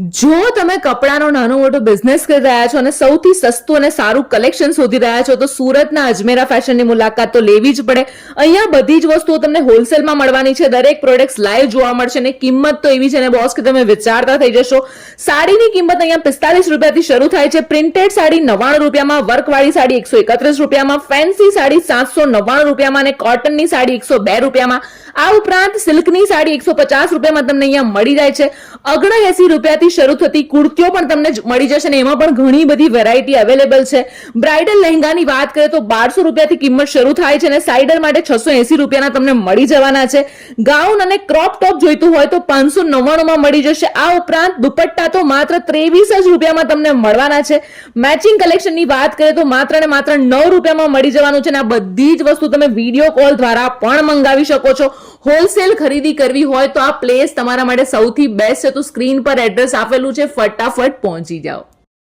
જો તમે કપડાનો નાનો મોટો બિઝનેસ કરી રહ્યા છો અને સૌથી સસ્તું અને સારું કલેક્શન શોધી રહ્યા છો તો સુરતના અજમેરા ફેશનની મુલાકાત તો લેવી જ પડે. અહીંયા બધી જ વસ્તુઓ તમને હોલસેલમાં મળવાની છે. દરેક પ્રોડક્ટ્સ લાઈવ જોવા મળશે અને કિંમત તો એવી છે ને બોસ કે તમે વિચારતા થઈ જશો. સાડીની કિંમત અહીંયા 45 રૂપિયાથી શરૂ થાય છે. પ્રિન્ટેડ સાડી 99 રૂપિયામાં, વર્કવાળી સાડી 131 રૂપિયામાં, ફેન્સી સાડી 799 રૂપિયામાં અને કોટનની સાડી 102 રૂપિયામાં. આ ઉપરાંત સિલ્કની સાડી 150 રૂપિયામાં તમને અહીંયા મળી જાય છે. 79 રૂપિયાથી શરૂ થતી કુર્તીઓ પણ તમને મળી જશે અને એમાં પણ ઘણી બધી વેરાયટી અવેલેબલ છે. બ્રાઇડલ લહેંગાની વાત કરીએ તો 1200 રૂપિયાથી કિંમત શરૂ થાય છે અને સાઇડર માટે 680 રૂપિયાના તમને મળી જવાના છે. ગાઉન અને ક્રોપ ટોપ જોઈતું હોય તો 599 માં મળી જશે. આ ઉપરાંત દુપટ્ટા તો માત્ર 23 જ રૂપિયામાં તમને મળવાના છે. મેચિંગ કલેક્શનની વાત કરીએ તો માત્ર ને માત્ર 9 રૂપિયામાં મળી જવાનું છે અને આ બધી જ વસ્તુ તમે વિડીયો કોલ દ્વારા પણ મંગાવી શકો છો. હોલસેલ ખરીદી કરવી હોય તો આ પ્લેસ તમારા માટે સૌથી બેસ્ટ છે. તો સ્ક્રીન પર એડ્રેસ આપેલું છે, ફટાફટ પહોંચી જાઓ.